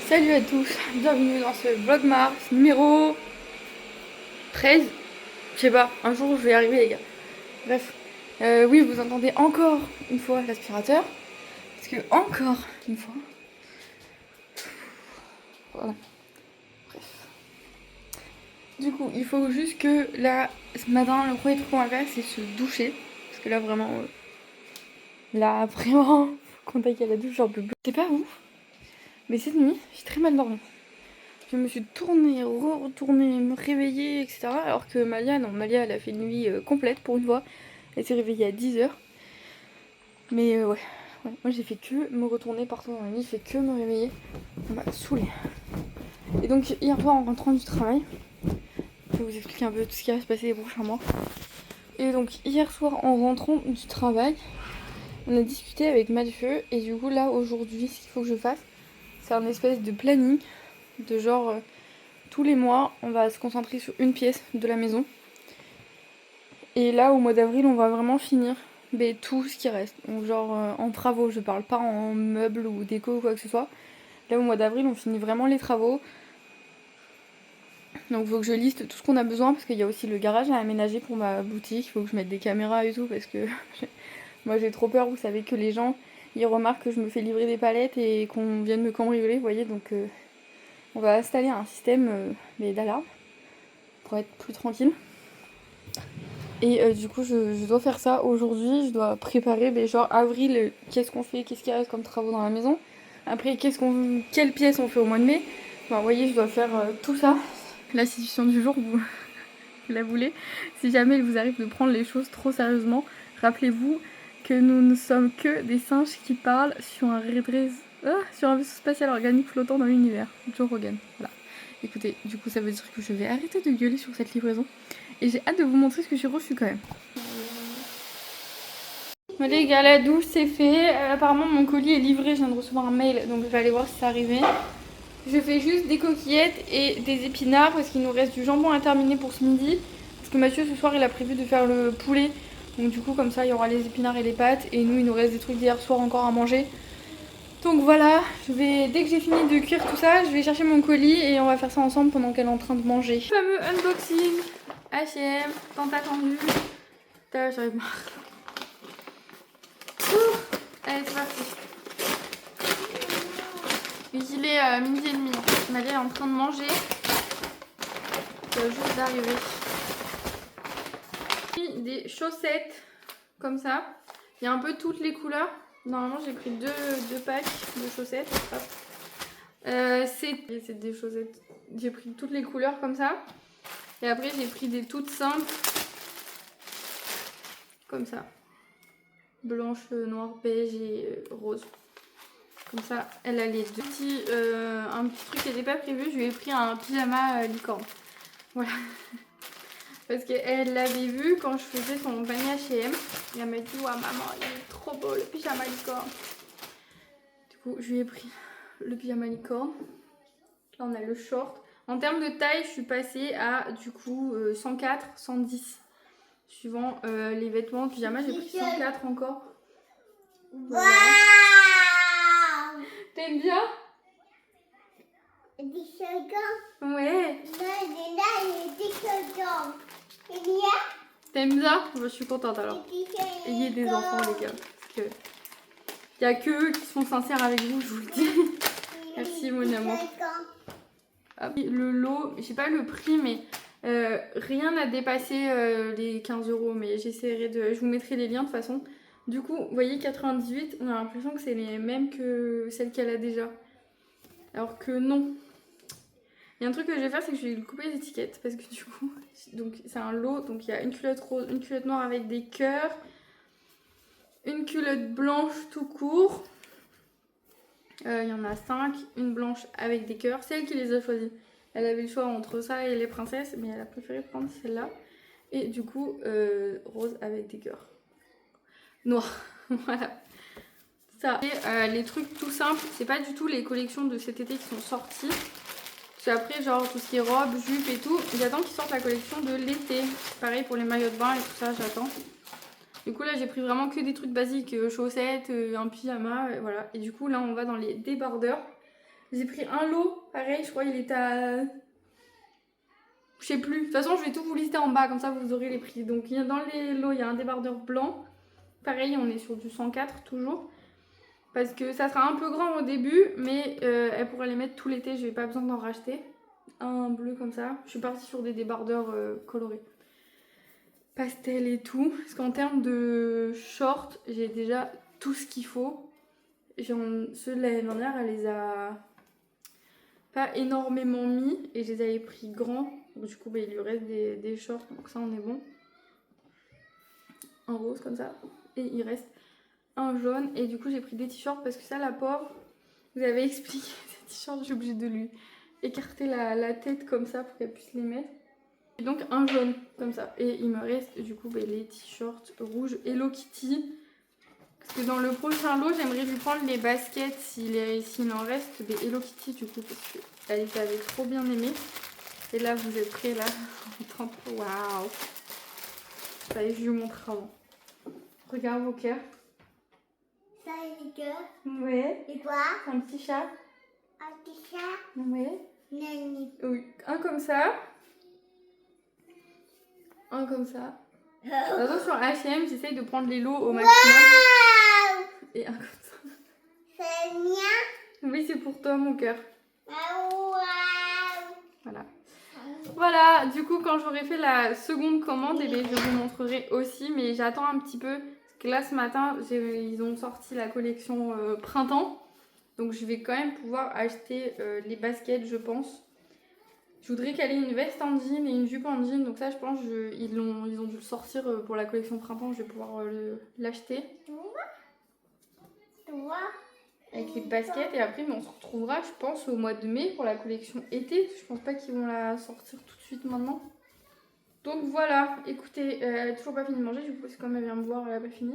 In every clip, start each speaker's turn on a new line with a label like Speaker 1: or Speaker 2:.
Speaker 1: Salut à tous, bienvenue dans ce vlogmas numéro 13. Je sais pas, un jour je vais y arriver les gars. Bref, oui vous entendez encore une fois l'aspirateur. Parce que encore une fois. Voilà. Bref. Du coup, il faut juste que là, ce matin, le premier truc qu'on va faire c'est se doucher. Parce que là vraiment, là vraiment, quand il y a la douche j'en peux plus. C'est pas vous, mais cette nuit, j'ai très mal dormi. Je me suis tournée, retournée, me réveiller, etc. Alors que Malia, non, Malia elle a fait une nuit complète pour une fois. Elle s'est réveillée à 10h. Mais ouais. Moi j'ai fait que me retourner partout dans la nuit, j'ai fait que me réveiller. Ça m'a saoulée. Et donc hier soir en rentrant du travail, je vais vous expliquer un peu tout ce qui va se passer les prochains mois. Et donc hier soir en rentrant du travail, on a discuté avec Mathieu. Et du coup là aujourd'hui, ce qu'il faut que je fasse, c'est un espèce de planning de genre... tous les mois, on va se concentrer sur une pièce de la maison. Et là, au mois d'avril, on va vraiment finir tout ce qui reste. Donc, genre en travaux, je parle pas en meubles ou déco ou quoi que ce soit. Là, au mois d'avril, on finit vraiment les travaux. Donc, il faut que je liste tout ce qu'on a besoin parce qu'il y a aussi le garage à aménager pour ma boutique. Il faut que je mette des caméras et tout parce que moi, j'ai trop peur. Vous savez que les gens, ils remarquent que je me fais livrer des palettes et qu'on vienne me cambrioler, vous voyez. Donc, on va installer un système d'alarme pour être plus tranquille. Et du coup, je dois faire ça aujourd'hui. Je dois préparer, genre avril, qu'est-ce qu'on fait, qu'est-ce qui reste comme travaux dans la maison. Après, quelle pièce on fait au mois de mai. Enfin, vous voyez, je dois faire tout ça. La situation du jour, vous la voulez. Si jamais il vous arrive de prendre les choses trop sérieusement, rappelez-vous que nous ne sommes que des singes qui parlent sur sur un vaisseau spatial organique flottant dans l'univers. Joe Rogan. Voilà. Écoutez, du coup, ça veut dire que je vais arrêter de gueuler sur cette livraison. Et j'ai hâte de vous montrer ce que j'ai reçu quand même. Bon les gars, la douche c'est fait. Apparemment mon colis est livré, je viens de recevoir un mail, donc je vais aller voir si c'est arrivé. Je fais juste des coquillettes et des épinards parce qu'il nous reste du jambon à terminer pour ce midi. Parce que Mathieu ce soir il a prévu de faire le poulet. Donc du coup comme ça il y aura les épinards et les pâtes. Et nous il nous reste des trucs d'hier soir encore à manger. Donc voilà, dès que j'ai fini de cuire tout ça, je vais chercher mon colis et on va faire ça ensemble pendant qu'elle est en train de manger. Fameux unboxing H&M, tant attendu. Putain, j'en ai marre. Allez, c'est parti. Il est midi et demi. Malia est en train de manger. Ça vient juste d'arriver. Des chaussettes comme ça. Il y a un peu toutes les couleurs. Normalement, j'ai pris deux packs de chaussettes. C'est des chaussettes. J'ai pris toutes les couleurs comme ça. Et après, j'ai pris des toutes simples. Comme ça. Blanche, noire, beige et rose. Comme ça, elle a les deux. Un petit truc qui n'était pas prévu, je lui ai pris un pyjama licorne. Voilà. Parce qu'elle l'avait vu quand je faisais son panier H&M. Et elle m'a dit, ouais maman, il est trop beau le pyjama licorne. Du coup, je lui ai pris le pyjama licorne. Là, on a le short. En termes de taille, je suis passée à du coup 104, 110. Suivant les vêtements, pyjama, j'ai pris 104 encore. Voilà. T'aimes bien? Ouais. T'aimes bien? Je suis contente alors. Ayez des enfants les gars. Parce que y a que eux qui sont sincères avec vous, je vous le dis. Merci mon amour. Ah, le lot, je sais pas le prix mais rien n'a dépassé les 15 €. Mais j'essaierai je vous mettrai les liens de toute façon. Du coup, vous voyez 98, on a l'impression que c'est les mêmes que celles qu'elle a déjà. Alors que non. Il y a un truc que je vais faire, c'est que je vais lui couper les étiquettes. Parce que du coup, c'est un lot. Donc il y a une culotte rose, une culotte noire avec des cœurs. Une culotte blanche tout court. Il y en a 5. Une blanche avec des cœurs. C'est elle qui les a choisis. Elle avait le choix entre ça et les princesses. Mais elle a préféré prendre celle-là. Et du coup, rose avec des cœurs. Noir. Voilà. Ça. Et les trucs tout simples, c'est pas du tout les collections de cet été qui sont sorties. Parce qu'après, genre tout ce qui est robe, jupe et tout, j'attends qu'ils sortent la collection de l'été. Pareil pour les maillots de bain et tout ça, j'attends. Du coup, là, j'ai pris vraiment que des trucs basiques, chaussettes, un pyjama, voilà. Et du coup, là, on va dans les débardeurs. J'ai pris un lot, pareil, je crois il était à... Je sais plus. De toute façon, je vais tout vous lister en bas, comme ça vous aurez les prix. Donc dans les lots, il y a un débardeur blanc. Pareil, on est sur du 104 toujours. Parce que ça sera un peu grand au début, mais elle pourra les mettre tout l'été, je n'ai pas besoin d'en racheter. Un bleu comme ça. Je suis partie sur des débardeurs colorés. Pastel et tout. Parce qu'en termes de shorts, j'ai déjà tout ce qu'il faut. Ceux de l'année dernière, elle les a pas énormément mis et je les avais pris grands. Donc, du coup, il lui reste des shorts, donc ça on est bon. Un rose comme ça. Et il reste un jaune. Et du coup, j'ai pris des t-shirts parce que ça, la pauvre, vous avez expliqué ces t-shirts, j'ai obligé de lui écarter la tête comme ça pour qu'elle puisse les mettre. Et donc un jaune comme ça. Et il me reste du coup les t-shirts rouges Hello Kitty. Parce que dans le prochain lot, j'aimerais lui prendre les baskets s'il en reste des Hello Kitty du coup. Parce qu'elle les avait trop bien aimées. Et là, vous êtes prêts là. Waouh! Ça y est, je lui montre avant. Regarde vos cœurs.
Speaker 2: Ça et les cœurs.
Speaker 1: Ouais.
Speaker 2: Et quoi?
Speaker 1: Un petit chat.
Speaker 2: Un petit chat.
Speaker 1: Ouais.
Speaker 2: Nani.
Speaker 1: Oui. Un comme ça. Un comme ça. De toute façon, sur H&M, j'essaye de prendre les lots au maximum.
Speaker 2: Wow!
Speaker 1: Et un comme ça.
Speaker 2: C'est le mien?
Speaker 1: Oui, c'est pour toi, mon cœur.
Speaker 2: Wow!
Speaker 1: Voilà. Voilà, du coup, quand j'aurai fait la seconde commande, eh bien, je vous montrerai aussi. Mais j'attends un petit peu. Parce que là, ce matin, ils ont sorti la collection printemps. Donc, je vais quand même pouvoir acheter les baskets, je pense. Je voudrais qu'elle ait une veste en jean et une jupe en jean. Donc ça, je pense, ils ont dû le sortir pour la collection printemps. Je vais pouvoir l'acheter.
Speaker 2: Toi?
Speaker 1: Avec les baskets. Et après, on se retrouvera, je pense, au mois de mai pour la collection été. Je pense pas qu'ils vont la sortir tout de suite maintenant. Donc voilà. Écoutez, elle a toujours pas fini de manger. Du coup, c'est comme elle vient me voir, elle a pas fini.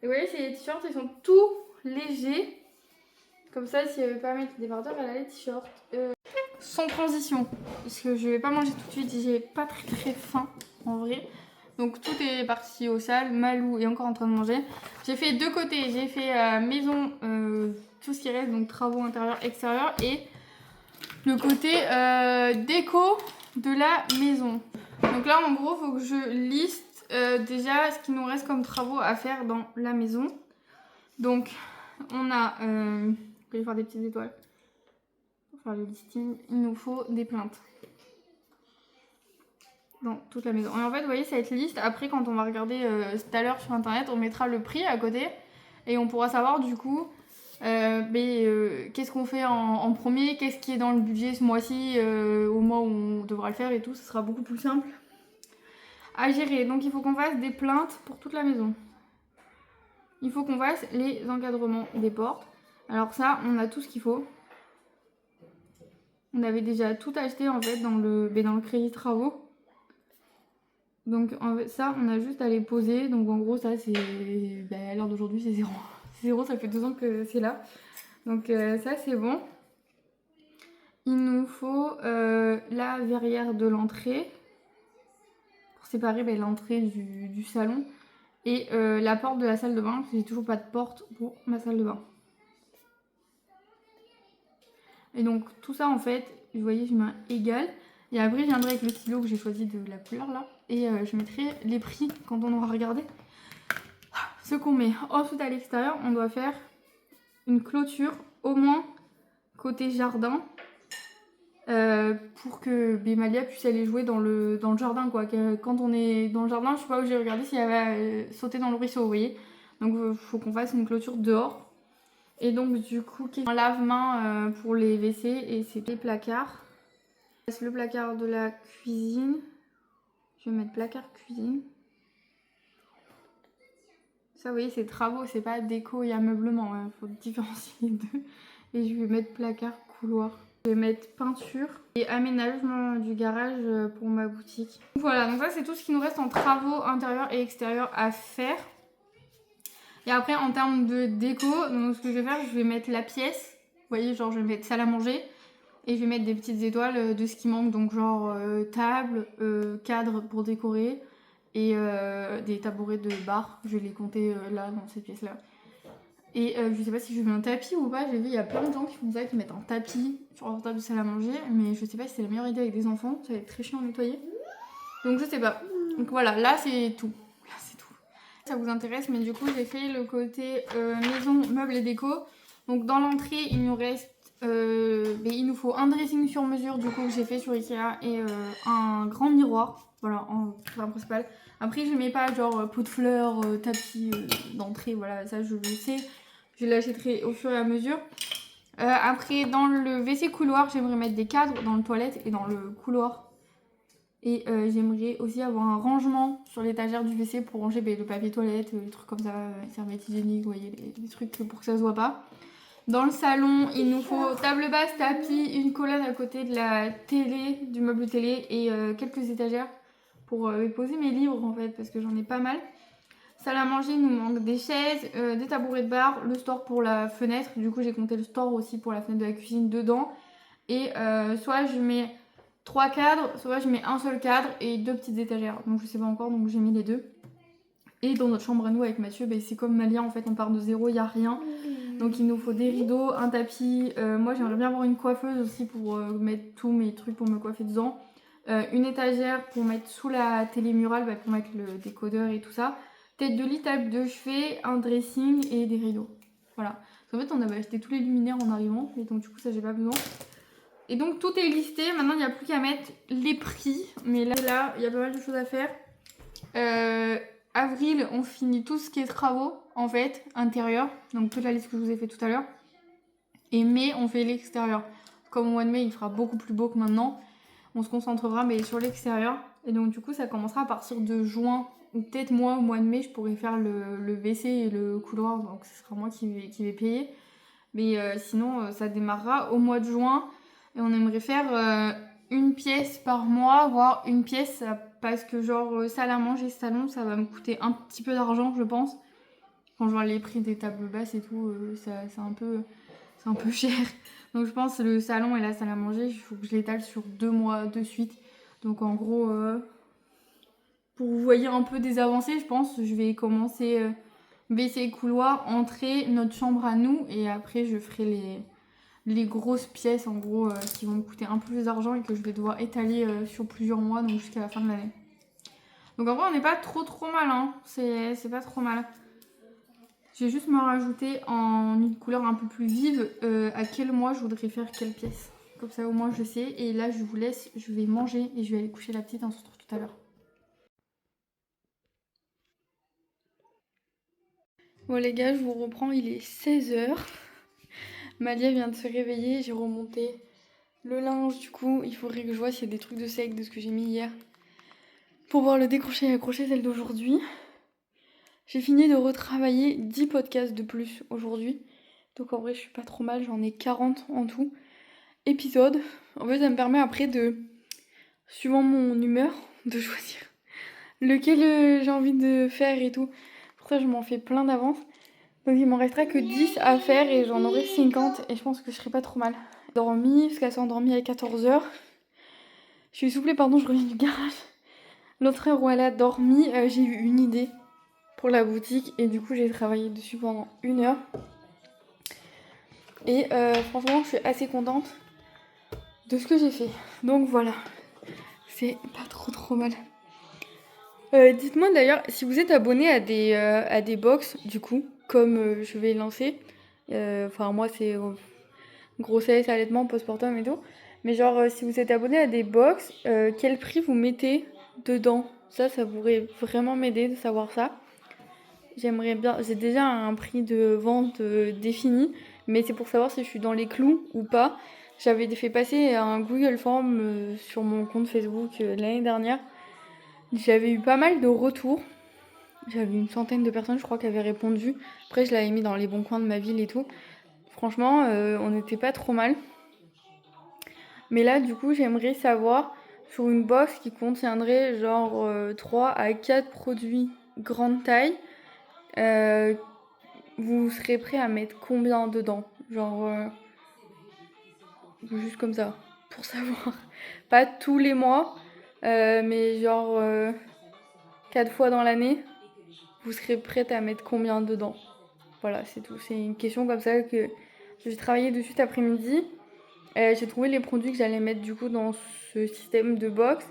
Speaker 1: Et vous voyez, ces t-shirts, ils sont tout légers. Comme ça, si elle veut pas mettre les débardeurs, elle a les t-shirts. Sans transition, parce que je vais pas manger tout de suite, j'ai pas très faim en vrai. Donc tout est parti au sale, Malou est encore en train de manger. J'ai fait deux côtés, j'ai fait maison, tout ce qui reste, donc travaux intérieurs, extérieurs, et le côté déco de la maison. Donc là en gros, il faut que je liste déjà ce qui nous reste comme travaux à faire dans la maison. Donc on a, je vais faire des petites étoiles. Pour faire le listing, il nous faut des plaintes dans toute la maison. Et en fait, vous voyez cette liste, après quand on va regarder tout à l'heure sur internet, on mettra le prix à côté et on pourra savoir du coup qu'est-ce qu'on fait en premier, qu'est-ce qui est dans le budget ce mois-ci, au mois où on devra le faire et tout. Ce sera beaucoup plus simple à gérer. Donc il faut qu'on fasse des plaintes pour toute la maison. Il faut qu'on fasse les encadrements des portes. Alors ça, on a tout ce qu'il faut. On avait déjà tout acheté en fait dans le crédit travaux. Donc en fait, ça, on a juste à les poser. Donc en gros, ça c'est... à l'heure d'aujourd'hui, c'est 0. C'est 0, ça fait 2 ans que c'est là. Donc ça, c'est bon. Il nous faut la verrière de l'entrée. Pour séparer l'entrée du salon. Et la porte de la salle de bain. Parce que j'ai toujours pas de porte pour ma salle de bain. Et donc tout ça en fait, vous voyez, je mets un égal. Et après je viendrai avec le stylo que j'ai choisi de la couleur là. Et je mettrai les prix quand on aura regardé ce qu'on met. Ensuite à l'extérieur, on doit faire une clôture au moins côté jardin. Pour que Bémalia puisse aller jouer dans le jardin quoi. Quand on est dans le jardin, je sais pas où j'ai regardé si elle va sauter dans le ruisseau, vous voyez. Donc il faut qu'on fasse une clôture dehors. Et donc du coup, un lave-main pour les WC et c'est les placards. Le placard de la cuisine. Je vais mettre placard cuisine. Ça, vous voyez, c'est travaux, c'est pas déco et ameublement. Il faut différencier les deux. Et je vais mettre placard couloir. Je vais mettre peinture et aménagement du garage pour ma boutique. Voilà, donc ça c'est tout ce qui nous reste en travaux intérieurs et extérieurs à faire. Et après en termes de déco, donc ce que je vais faire, je vais mettre la pièce. Vous voyez, genre je vais mettre salle à manger. Et je vais mettre des petites étoiles de ce qui manque. Donc genre table, cadre pour décorer. Et des tabourets de bar. Je vais les compter là dans cette pièce là. Et je sais pas si je mets un tapis ou pas. J'ai vu, il y a plein de gens qui font ça, qui mettent un tapis sur leur table de salle à manger. Mais je sais pas si c'est la meilleure idée avec des enfants. Ça va être très chiant à nettoyer. Donc je sais pas. Donc voilà, là c'est tout. Là c'est tout. Ça vous intéresse, mais du coup j'ai fait le côté maison, meubles et déco. Donc dans l'entrée, il nous reste... il nous faut un dressing sur mesure du coup que j'ai fait sur Ikea et un grand miroir. Voilà, en principal. Après, je mets pas genre pot de fleurs, tapis d'entrée, voilà, ça je le sais. Je l'achèterai au fur et à mesure. Après, dans le WC couloir, j'aimerais mettre des cadres dans le toilette et dans le couloir. Et j'aimerais aussi avoir un rangement sur l'étagère du WC pour ranger le papier toilette, les trucs comme ça, serviettes hygiéniques, vous voyez, les trucs pour que ça se voit pas. Dans le salon, il nous faut table basse, tapis, une colonne à côté de la télé, du meuble télé et quelques étagères pour poser mes livres en fait parce que j'en ai pas mal. Salle à manger, il nous manque des chaises, des tabourets de bar, le store pour la fenêtre. Du coup, j'ai compté le store aussi pour la fenêtre de la cuisine dedans. Et soit je mets 3 cadres, soit je mets un seul cadre et 2 petites étagères. Donc je sais pas encore, donc j'ai mis les deux. Et dans notre chambre à nous avec Mathieu, c'est comme Malia en fait, on part de zéro, il n'y a rien. Donc il nous faut des rideaux, un tapis. Moi j'aimerais bien avoir une coiffeuse aussi pour mettre tous mes trucs pour me coiffer dedans. Une étagère pour mettre sous la télé murale, pour mettre le décodeur et tout ça. Tête de lit, table de chevet, un dressing et des rideaux. Voilà. En fait on avait acheté tous les luminaires en arrivant, et donc du coup ça j'ai pas besoin. Et donc tout est listé, maintenant il n'y a plus qu'à mettre les prix. Mais là il y a pas mal de choses à faire. Avril, on finit tout ce qui est travaux, en fait, intérieur. Donc toute la liste que je vous ai fait tout à l'heure. Et mai, on fait l'extérieur. Comme au mois de mai, il fera beaucoup plus beau que maintenant. On se concentrera sur l'extérieur. Et donc du coup, ça commencera à partir de juin. Ou peut-être moi, au mois de mai, je pourrais faire le WC et le couloir. Donc ce sera moi qui vais payer. Mais sinon, ça démarrera au mois de juin. Et on aimerait faire une pièce par mois, voire une pièce, parce que genre salle à manger, salon, ça va me coûter un petit peu d'argent, je pense. Quand je vois les prix des tables basses et tout, c'est un peu cher. Donc je pense que le salon et la salle à manger, il faut que je l'étale sur 2 mois de suite. Donc en gros, pour vous voyez un peu des avancées, je pense, je vais commencer WC couloir, entrée, notre chambre à nous, et après je ferai les grosses pièces en gros qui vont me coûter un peu plus d'argent et que je vais devoir étaler sur plusieurs mois, donc jusqu'à la fin de l'année. Donc en vrai on n'est pas trop mal, hein. C'est pas trop mal. Je vais juste me rajouter en une couleur un peu plus vive à quel mois je voudrais faire quelle pièce. Comme ça au moins je sais. Et là je vous laisse, je vais manger et je vais aller coucher la petite, on se retrouve tout à l'heure. Bon les gars, je vous reprends, il est 16h. Malia vient de se réveiller, j'ai remonté le linge, du coup il faudrait que je vois s'il y a des trucs de sec de ce que j'ai mis hier pour pouvoir le décrocher et accrocher celle d'aujourd'hui. J'ai fini de retravailler 10 podcasts de plus aujourd'hui, donc en vrai je suis pas trop mal, j'en ai 40 en tout épisodes. En fait ça me permet après de, suivant mon humeur, de choisir lequel j'ai envie de faire et tout. Pour ça je m'en fais plein d'avance. Donc il m'en restera que 10 à faire et j'en aurai 50 et je pense que je serai pas trop mal. Dormi, parce qu'elle s'est endormie à 14h. Je suis essoufflée, pardon, je reviens du garage. L'autre heure où elle a dormi, j'ai eu une idée pour la boutique et du coup j'ai travaillé dessus pendant 1 heure. Et franchement je suis assez contente de ce que j'ai fait. Donc voilà, c'est pas trop mal. Dites-moi d'ailleurs si vous êtes abonné à des box du coup, comme je vais lancer. Enfin moi c'est grossesse, allaitement, postpartum et tout. Mais genre si vous êtes abonné à des box, quel prix vous mettez dedans? Ça pourrait vraiment m'aider de savoir ça. J'aimerais bien, j'ai déjà un prix de vente défini, mais c'est pour savoir si je suis dans les clous ou pas. J'avais fait passer un Google Form sur mon compte Facebook l'année dernière. J'avais eu pas mal de retours. J'avais une centaine de personnes, je crois, qui avaient répondu. Après, je l'avais mis dans les bons coins de ma ville et tout. Franchement, on n'était pas trop mal. Mais là, du coup, j'aimerais savoir sur une box qui contiendrait genre 3 à 4 produits grande taille. Vous serez prêt à mettre combien dedans? Genre, juste comme ça, pour savoir. Pas tous les mois, mais genre 4 fois dans l'année. Vous serez prête à mettre combien dedans? Voilà, c'est tout. C'est une question comme ça que j'ai travaillé dessus cet après-midi. J'ai trouvé les produits que j'allais mettre du coup dans ce système de box.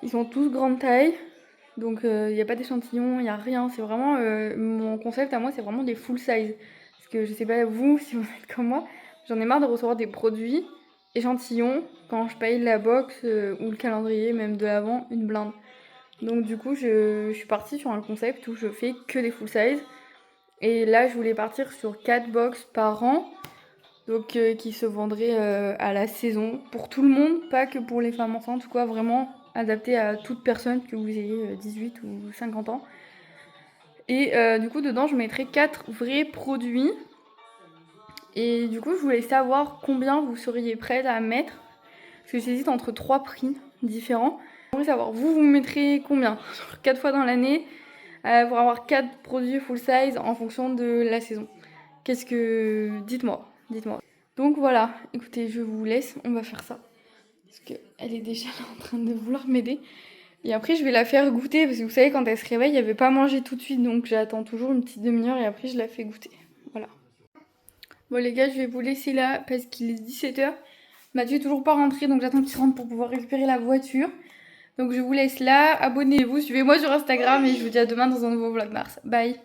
Speaker 1: Ils sont tous grande taille. Donc il n'y a pas d'échantillon, il n'y a rien. C'est vraiment mon concept à moi, c'est vraiment des full size. Parce que je sais pas vous si vous êtes comme moi, j'en ai marre de recevoir des produits échantillons quand je paye la box ou le calendrier, même de l'avant, une blinde. Donc du coup je suis partie sur un concept où je fais que des full size. Et là je voulais partir sur 4 box par an. Donc qui se vendraient à la saison pour tout le monde, pas que pour les femmes enceintes, quoi, vraiment adapté à toute personne, que vous ayez 18 ou 50 ans. Et du coup dedans je mettrai 4 vrais produits. Et du coup je voulais savoir combien vous seriez prête à mettre. Parce que j'hésite entre 3 prix différents. Je voudrais savoir, vous mettrez combien 4 fois dans l'année pour avoir 4 produits full size en fonction de la saison. Qu'est-ce que... Dites-moi. Donc voilà, écoutez, je vous laisse, on va faire ça. Parce qu'elle est déjà là en train de vouloir m'aider. Et après, je vais la faire goûter, parce que vous savez, quand elle se réveille, elle veut pas manger tout de suite, donc j'attends toujours une petite demi-heure et après, je la fais goûter. Voilà. Bon les gars, je vais vous laisser là, parce qu'il est 17h. Mathieu est toujours pas rentré, donc j'attends qu'il rentre pour pouvoir récupérer la voiture. Donc je vous laisse là, abonnez-vous, suivez-moi sur Instagram et je vous dis à demain dans un nouveau vlog Mars. Bye.